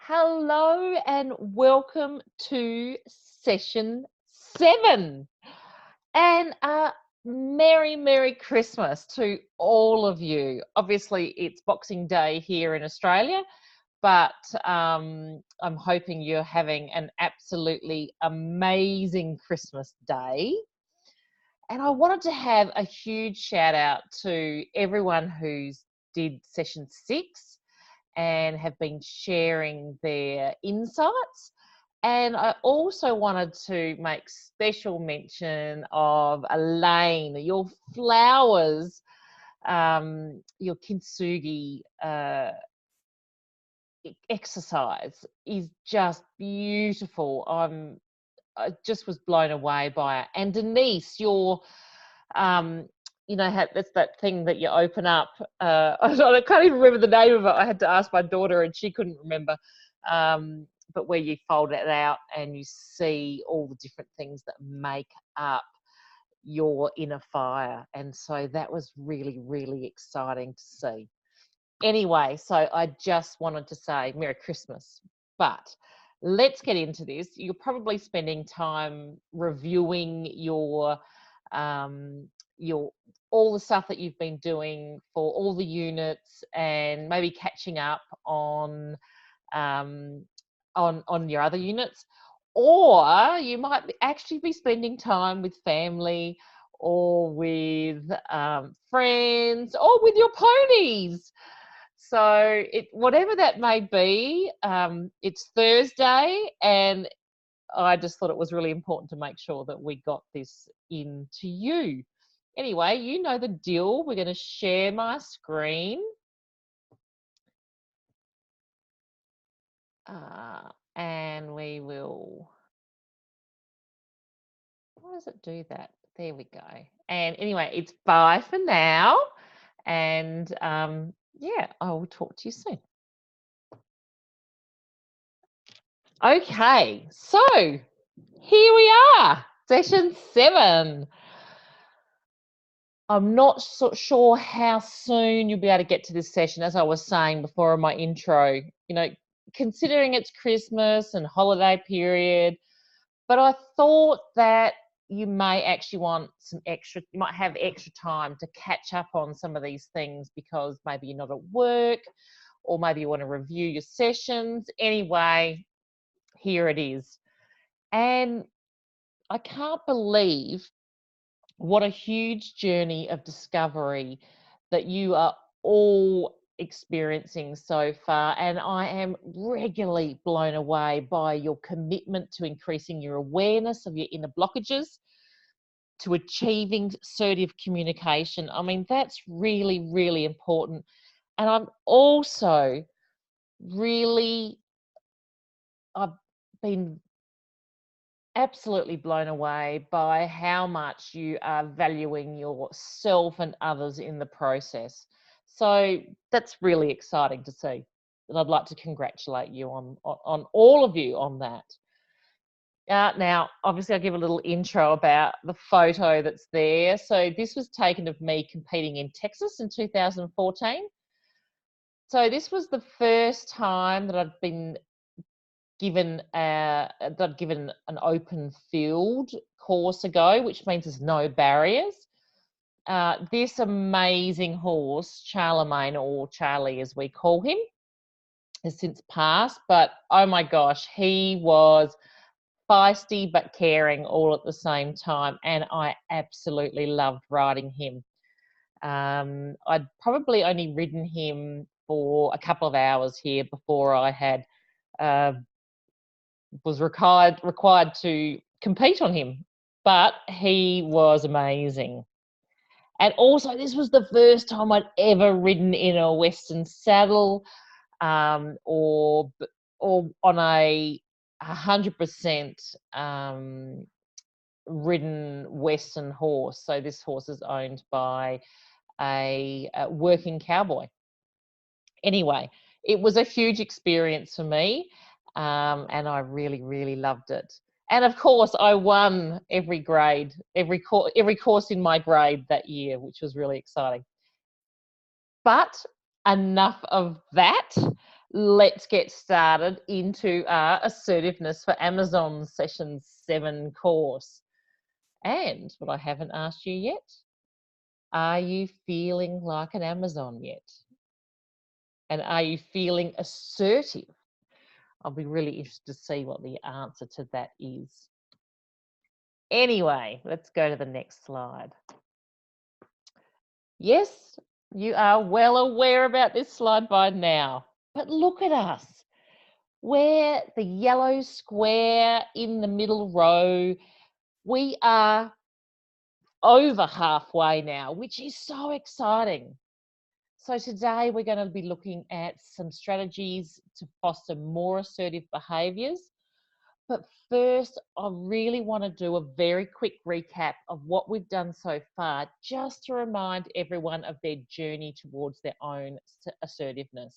Hello and welcome to session 7. And Merry Christmas to all of you. Obviously, it's Boxing Day here in Australia, but I'm hoping you're having an absolutely amazing Christmas day. And I wanted to have a huge shout out to everyone who's did session 6 and have been sharing their insights. And I also wanted to make special mention of Elaine, your flowers, your kintsugi exercise is just beautiful. I just was blown away by it. And Denise, your that's that thing that you open up. I can't even remember the name of it. I had to ask my daughter, and she couldn't remember. But where you fold it out and you see all the different things that make up your inner fire, and so that was really, really exciting to see. Anyway, so I just wanted to say Merry Christmas, but let's get into this. You're probably spending time reviewing your all the stuff that you've been doing for all the units, and maybe catching up on your other units, or you might actually be spending time with family or with friends or with your ponies. So whatever that may be, it's Thursday, and I just thought it was really important to make sure that we got this into you. Anyway, you know the deal. We're going to share my screen. And we will... Why does it do that? There we go. And anyway, it's bye for now. And yeah, I will talk to you soon. Okay, so here we are, session 7. I'm not so sure how soon you'll be able to get to this session, as I was saying before in my intro, considering it's Christmas and holiday period, but I thought that you may actually want you might have extra time to catch up on some of these things, because maybe you're not at work, or maybe you want to review your sessions. Anyway, here it is. And I can't believe what a huge journey of discovery that you are all experiencing so far. And I am regularly blown away by your commitment to increasing your awareness of your inner blockages, to achieving assertive communication. I mean, that's really, really important. And I'm also I've been absolutely blown away by how much you are valuing yourself and others in the process. So that's really exciting to see. And I'd like to congratulate you on all of you on that. Now, obviously, I'll give a little intro about the photo that's there. So this was taken of me competing in Texas in 2014. So this was the first time that I'd been given an open field course to go, which means there's no barriers. This amazing horse, Charlemagne, or Charlie as we call him, has since passed, but oh my gosh, he was feisty but caring all at the same time, and I absolutely loved riding him. I'd probably only ridden him for a couple of hours here before I had was required to compete on him, but he was amazing. And also, this was the first time I'd ever ridden in a Western saddle, or on a 100% ridden Western horse. So this horse is owned by a working cowboy. Anyway, it was a huge experience for me, and I really, really loved it. And of course, I won every grade, every course in my grade that year, which was really exciting. But enough of that. let's get started into our Assertiveness for Amazon Session 7 course. And what I haven't asked you yet, are you feeling like an Amazon yet? And are you feeling assertive? I'll be really interested to see what the answer to that is. Anyway, let's go to the next slide. Yes, you are well aware about this slide by now, but look at us. We're the yellow square in the middle row. We are over halfway now, which is so exciting. So today we're going to be looking at some strategies to foster more assertive behaviours. But first, I really want to do a very quick recap of what we've done so far, just to remind everyone of their journey towards their own assertiveness.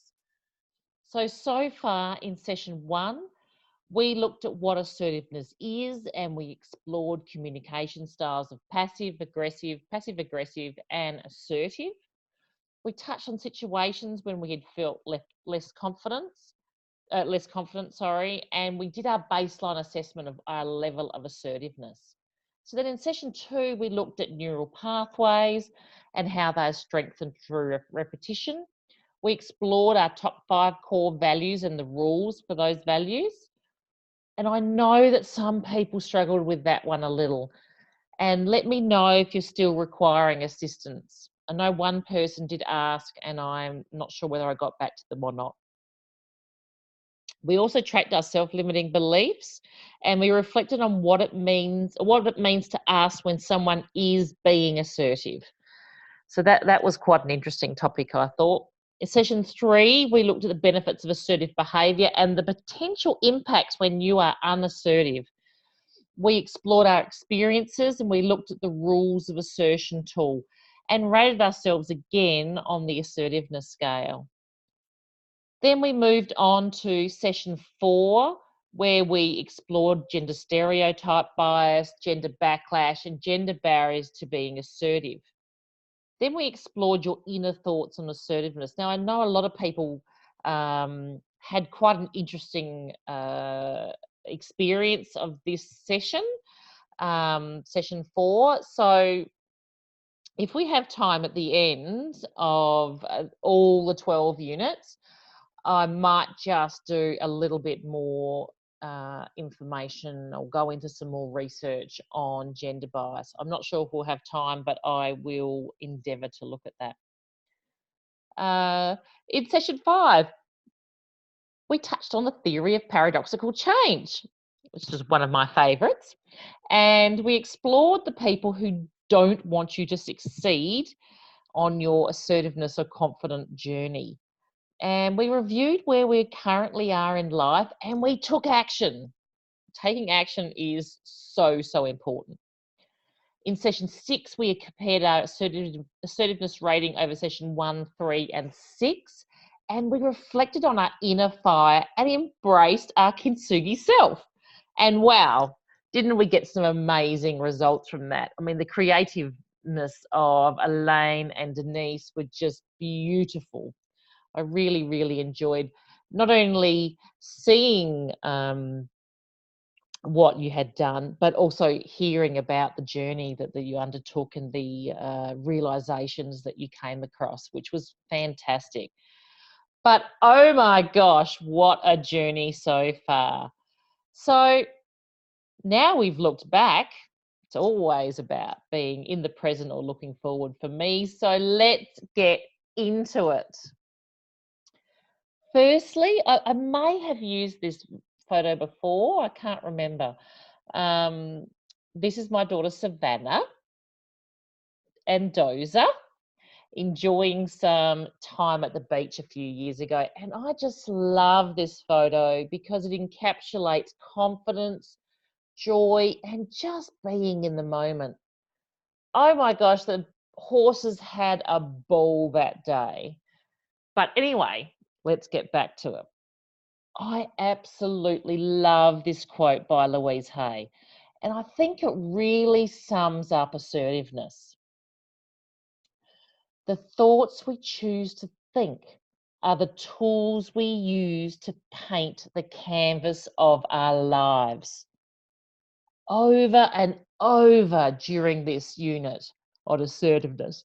So far in session 1, we looked at what assertiveness is, and we explored communication styles of passive aggressive, and assertive. We touched on situations when we had felt less confident, and we did our baseline assessment of our level of assertiveness. So then in session 2, we looked at neural pathways and how they're strengthened through repetition. We explored our top 5 core values and the rules for those values. And I know that some people struggled with that one a little. And let me know if you're still requiring assistance. I know one person did ask, and I'm not sure whether I got back to them or not. We also tracked our self-limiting beliefs, and we reflected on what it means to us when someone is being assertive. So that was quite an interesting topic, I thought. In session 3, we looked at the benefits of assertive behaviour and the potential impacts when you are unassertive. We explored our experiences, and we looked at the rules of assertion tool and rated ourselves again on the assertiveness scale. Then we moved on to session 4, where we explored gender stereotype bias, gender backlash, and gender barriers to being assertive. Then we explored your inner thoughts on assertiveness. Now, I know a lot of people had quite an interesting experience of this session, session 4. So if we have time at the end of all the 12 units, I might just do a little bit more information or go into some more research on gender bias. I'm not sure if we'll have time, but I will endeavour to look at that. In session 5, we touched on the theory of paradoxical change, which is one of my favourites, and we explored the people who don't want you to succeed on your assertiveness or confident journey. And we reviewed where we currently are in life, and we took action. Taking action is so important. In session 6, we compared our assertiveness rating over session 1, 3, and 6, and we reflected on our inner fire and embraced our kintsugi self. And wow, didn't we get some amazing results from that? I mean, the creativeness of Elaine and Denise were just beautiful. I really enjoyed not only seeing what you had done, but also hearing about the journey that you undertook and the realizations that you came across, which was fantastic. But oh my gosh, what a journey so far. So now we've looked back. It's always about being in the present or looking forward for me. So let's get into it. Firstly, I may have used this photo before. I can't remember. This is my daughter Savannah and Doza enjoying some time at the beach a few years ago. And I just love this photo because it encapsulates confidence, joy, and just being in the moment. Oh my gosh, the horses had a ball that day. But anyway, let's get back to it. I absolutely love this quote by Louise Hay, and I think it really sums up assertiveness. The thoughts we choose to think are the tools we use to paint the canvas of our lives. Over and over during this unit on assertiveness,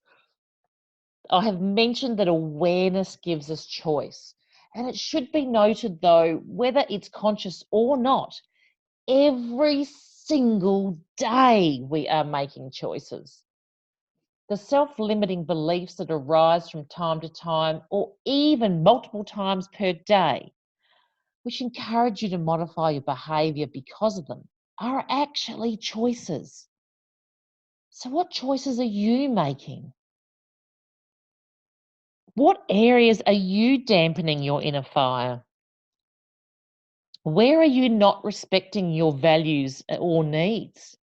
I have mentioned that awareness gives us choice. And it should be noted, though, whether it's conscious or not, every single day we are making choices. The self-limiting beliefs that arise from time to time, or even multiple times per day, which encourage you to modify your behavior because of them, are actually choices. So what choices are you making? What areas are you dampening your inner fire? Where are you not respecting your values or needs?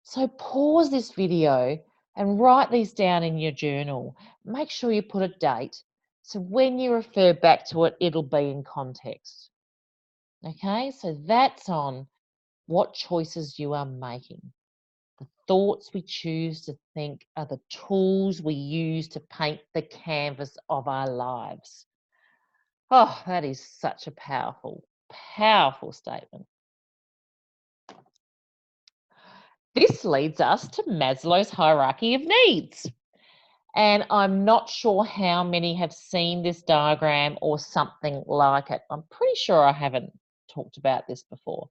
So pause this video and write these down in your journal. Make sure you put a date, so when you refer back to it, it'll be in context. Okay, so that's on what choices you are making. The thoughts we choose to think are the tools we use to paint the canvas of our lives. Oh, that is such a powerful, powerful statement. This leads us to Maslow's hierarchy of needs. And I'm not sure how many have seen this diagram or something like it. I'm pretty sure I haven't talked about this before.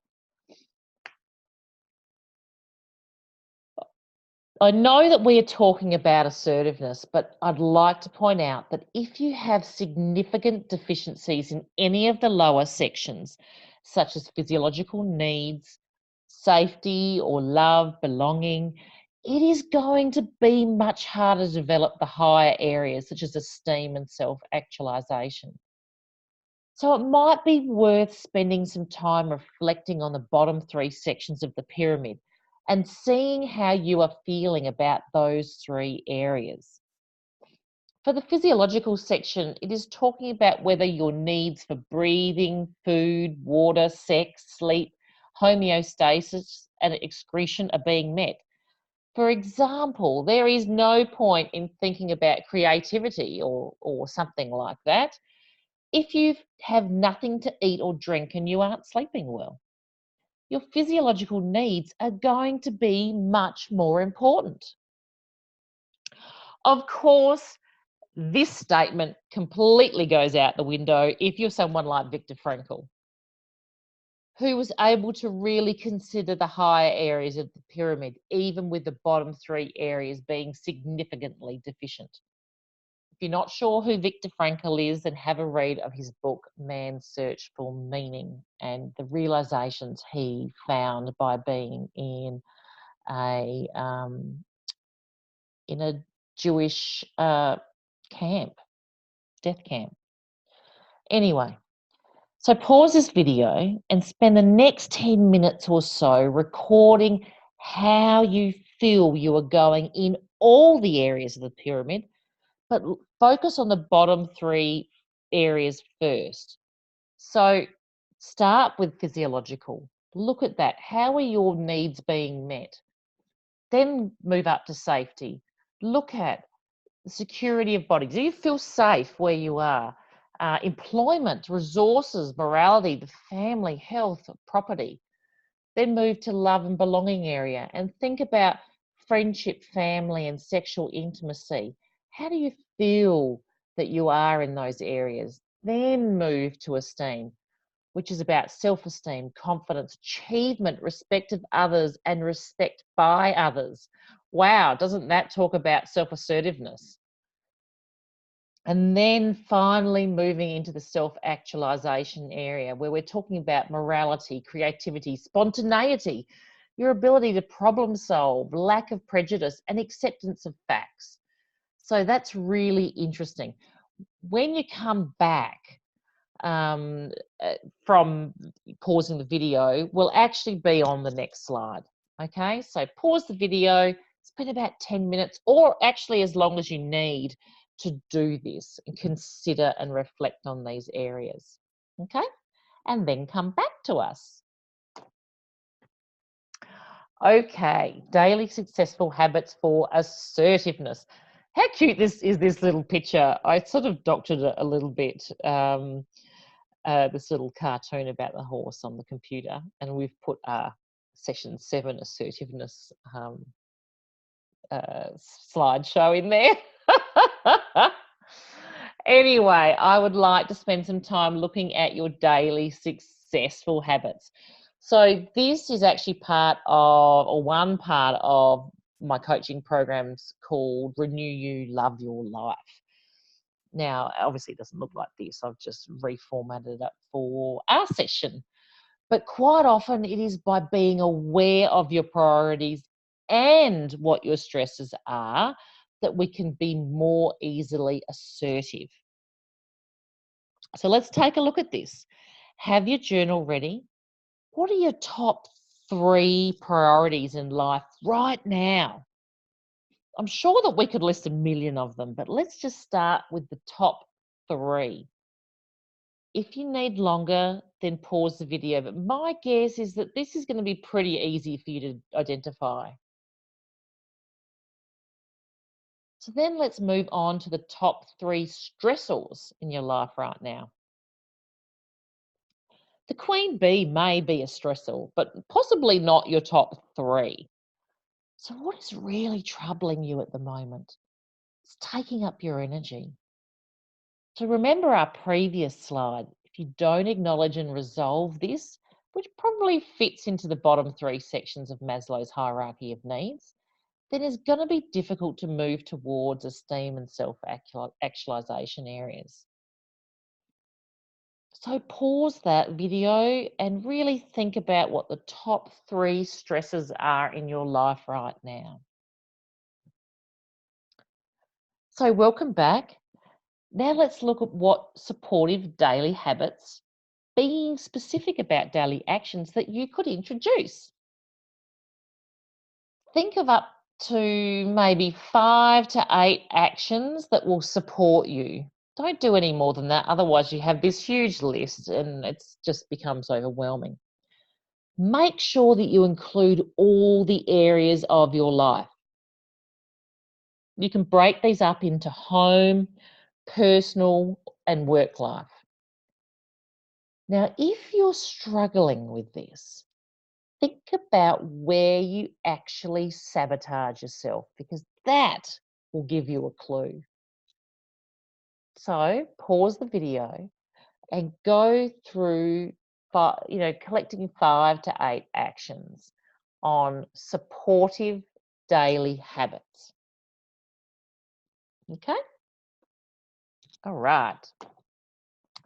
I know that we are talking about assertiveness, but I'd like to point out that if you have significant deficiencies in any of the lower sections, such as physiological needs, safety or love, belonging, it is going to be much harder to develop the higher areas, such as esteem and self-actualization. So it might be worth spending some time reflecting on the bottom three sections of the pyramid and seeing how you are feeling about those three areas. For the physiological section, it is talking about whether your needs for breathing, food, water, sex, sleep, homeostasis, and excretion are being met. For example, there is no point in thinking about creativity or something like that if you have nothing to eat or drink and you aren't sleeping well. Your physiological needs are going to be much more important. Of course, this statement completely goes out the window if you're someone like Viktor Frankl, who was able to really consider the higher areas of the pyramid, even with the bottom three areas being significantly deficient. If you're not sure who Viktor Frankl is, then have a read of his book, Man's Search for Meaning, and the realizations he found by being a in a Jewish camp, death camp. Anyway, so pause this video and spend the next 10 minutes or so recording how you feel you are going in all the areas of the pyramid, but focus on the bottom three areas first. So start with physiological. Look at that. How are your needs being met? Then move up to safety. Look at the security of body. Do you feel safe where you are? Employment, resources, morality, the family, health, property. Then move to love and belonging area and think about friendship, family, and sexual intimacy. How do you feel that you are in those areas? Then move to esteem, which is about self-esteem, confidence, achievement, respect of others, and respect by others. Wow, doesn't that talk about self-assertiveness? And then finally moving into the self-actualization area, where we're talking about morality, creativity, spontaneity, your ability to problem solve, lack of prejudice, and acceptance of facts. So that's really interesting. When you come back um, from pausing the video, will actually be on the next slide. Okay, so pause the video, spend about 10 minutes, or actually as long as you need to do this and consider and reflect on these areas. Okay, and then come back to us. Okay, daily successful habits for assertiveness. How cute this little picture. I sort of doctored it a little bit. This little cartoon about the horse on the computer, and we've put session 7 assertiveness slideshow in there. Anyway, I would like to spend some time looking at your daily successful habits. So this is actually part of, or one part of, my coaching programs called Renew You, Love Your Life. Now, obviously it doesn't look like this. I've just reformatted it for our session. But quite often it is by being aware of your priorities and what your stresses are that we can be more easily assertive. So let's take a look at this. Have your journal ready? What are your top 3 priorities in life right now? I'm sure that we could list a million of them, but let's just start with the top 3. If you need longer, then pause the video. But my guess is that this is going to be pretty easy for you to identify. So then let's move on to the top 3 stressors in your life right now. The queen bee may be a stressor, but possibly not your top 3. So what is really troubling you at the moment? It's taking up your energy. So remember our previous slide. If you don't acknowledge and resolve this, which probably fits into the bottom 3 sections of Maslow's hierarchy of needs, then it's going to be difficult to move towards esteem and self-actualization areas. So pause that video and really think about what the top 3 stresses are in your life right now. So welcome back. Now let's look at what supportive daily habits, being specific about daily actions that you could introduce. Think of up to maybe 5 to 8 actions that will support you. Don't do any more than that, otherwise you have this huge list and it just becomes overwhelming. Make sure that you include all the areas of your life. You can break these up into home, personal, and work life. Now, if you're struggling with this, think about where you actually sabotage yourself, because that will give you a clue. So pause the video and go through, collecting 5 to 8 actions on supportive daily habits. Okay? All right.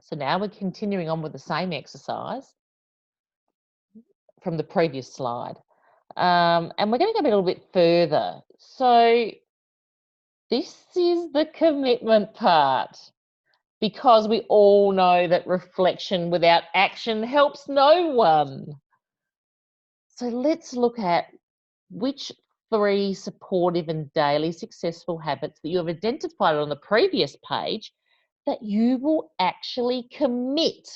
So now we're continuing on with the same exercise from the previous slide. And we're going to go a little bit further. So this is the commitment part, because we all know that reflection without action helps no one. So let's look at which 3 supportive and daily successful habits that you have identified on the previous page that you will actually commit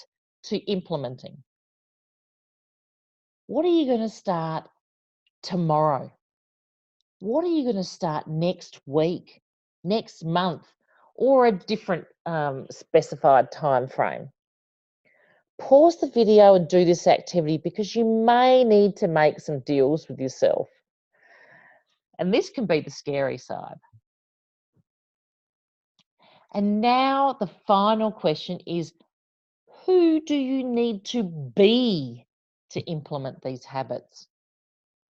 to implementing. What are you going to start tomorrow? What are you going to start next week, next month, or a different specified time frame? Pause the video and do this activity, because you may need to make some deals with yourself. And this can be the scary side. And now the final question is, who do you need to be to implement these habits?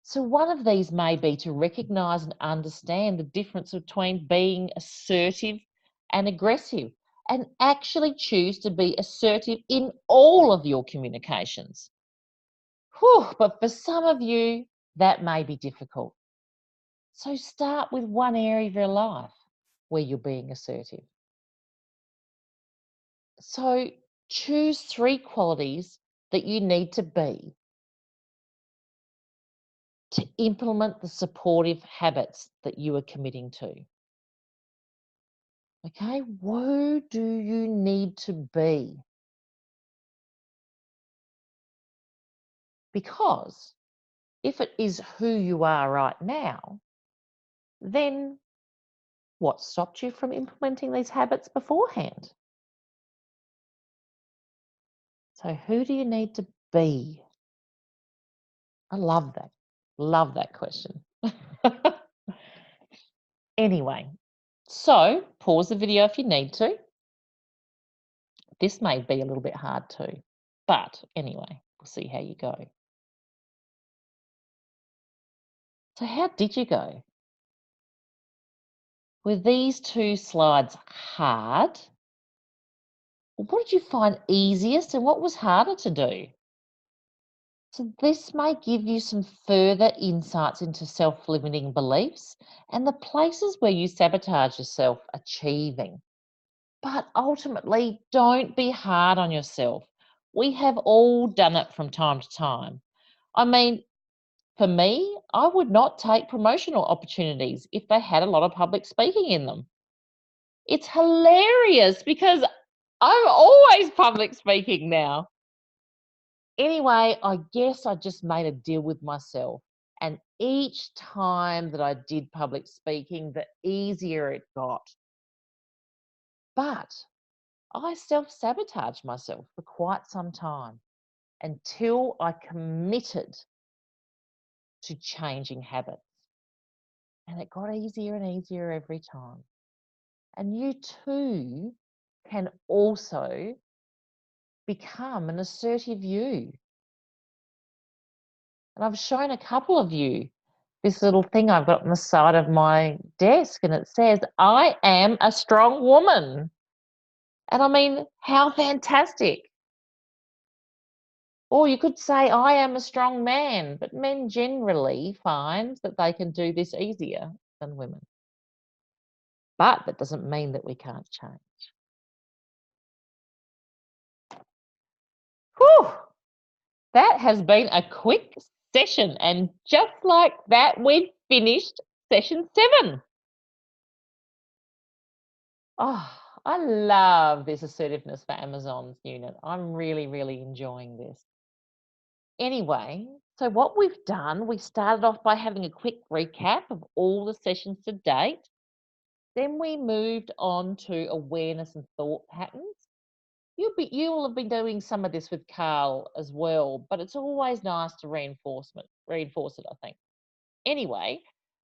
So one of these may be to recognize and understand the difference between being assertive and aggressive, and actually choose to be assertive in all of your communications. Whew, but for some of you, that may be difficult. So start with one area of your life where you're being assertive. So choose 3 qualities that you need to be to implement the supportive habits that you are committing to. Okay, who do you need to be? Because if it is who you are right now, then What stopped you from implementing these habits beforehand? So, who do you need to be? I love that. Love that question. Anyway, so pause the video if you need to. This may be a little bit hard too, but anyway, we'll see how you go. So, how did you go? Were these two slides hard? What did you find easiest and what was harder to do? So, this may give you some further insights into self limiting beliefs and the places where you sabotage yourself achieving. But ultimately, don't be hard on yourself. We have all done it from time to time. I mean, for me, I would not take promotional opportunities if they had a lot of public speaking in them. It's hilarious because I'm always public speaking now. Anyway, I guess I just made a deal with myself. And each time that I did public speaking, the easier it got. But I self sabotaged myself for quite some time until I committed to changing habits. And it got easier and easier every time. And you too can also become an assertive you. And I've shown a couple of you this little thing I've got on the side of my desk, and it says, I am a strong woman. And I mean, how fantastic. Or you could say, I am a strong man, but men generally find that they can do this easier than women. But that doesn't mean that we can't change. Whew, that has been a quick session. And just like that, we've finished session 7. Oh, I love this assertiveness for Amazon's unit. I'm really, really enjoying this. Anyway, so what we've done, we started off by having a quick recap of all the sessions to date. Then we moved on to awareness and thought patterns. You will have been doing some of this with Carl as well, but it's always nice to reinforce it, I think. Anyway,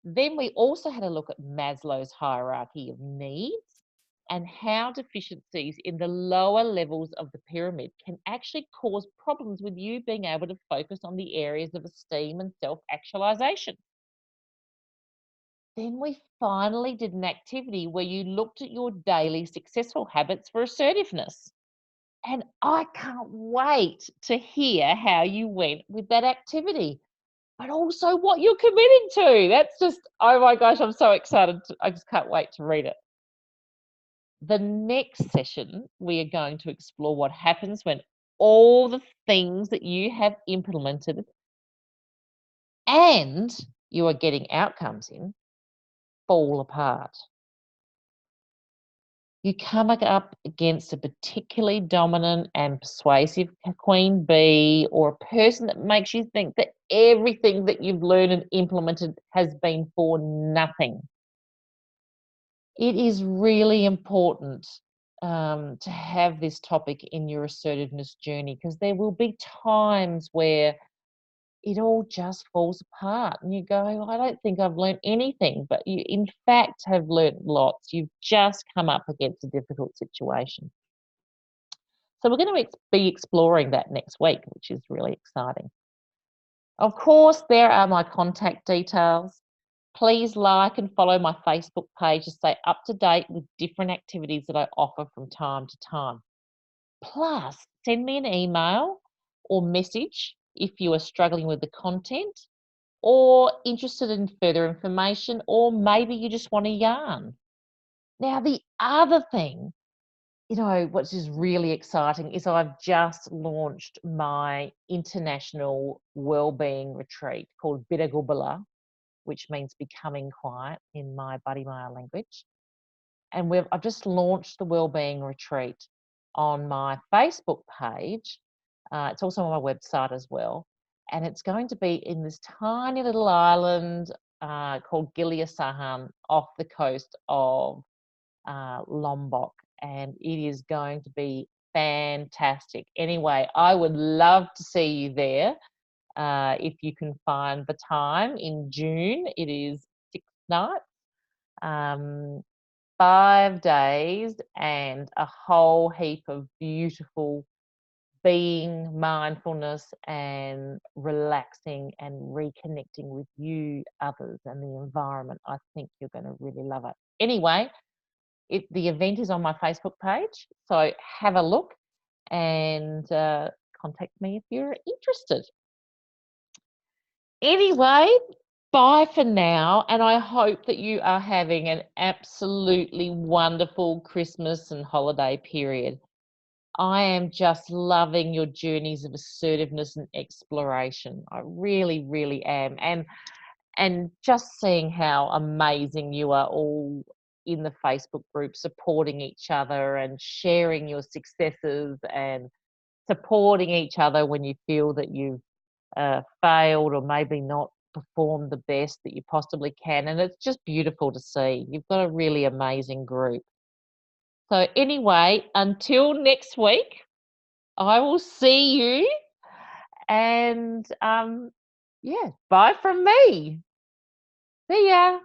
then we also had a look at Maslow's hierarchy of needs and how deficiencies in the lower levels of the pyramid can actually cause problems with you being able to focus on the areas of esteem and self actualization. Then we finally did an activity where you looked at your daily successful habits for assertiveness. And I can't wait to hear how you went with that activity, but also what you're committing to. That's just, oh my gosh, I'm so excited. I just can't wait to read it. The next session, we are going to explore what happens when all the things that you have implemented and you are getting outcomes in fall apart. You come up against a particularly dominant and persuasive queen bee or a person that makes you think that everything that you've learned and implemented has been for nothing. It is really important to have this topic in your assertiveness journey because there will be times where it all just falls apart and you go, I don't think I've learned anything, but you in fact have learned lots. You've just come up against a difficult situation. So we're going to be exploring that next week, which is really exciting. Of course, there are my contact details. Please like and follow my Facebook page to stay up to date with different activities that I offer from time to time. Plus, send me an email or message if you are struggling with the content or interested in further information, or maybe you just want to yarn. Now, the other thing, what is really exciting is I've just launched my international wellbeing retreat called Biragubala, which means becoming quiet in my Buddy Maya language. And I've just launched the wellbeing retreat on my Facebook page. It's also on my website as well. And it's going to be in this tiny little island called Giliasahan off the coast of Lombok, and it is going to be fantastic. Anyway, I would love to see you there if you can find the time in June. It is 6 nights, um, 5 days, and a whole heap of beautiful being, mindfulness, and relaxing and reconnecting with you, others, and the environment. I think you're going to really love it. Anyway, the event is on my Facebook page, so have a look and contact me if you're interested. Anyway, bye for now, and I hope that you are having an absolutely wonderful Christmas and holiday period. I am just loving your journeys of assertiveness and exploration. I really, really am. And just seeing how amazing you are all in the Facebook group, supporting each other and sharing your successes and supporting each other when you feel that you've failed or maybe not performed the best that you possibly can. And it's just beautiful to see. You've got a really amazing group. So, anyway, until next week, I will see you. And yeah, bye from me. See ya.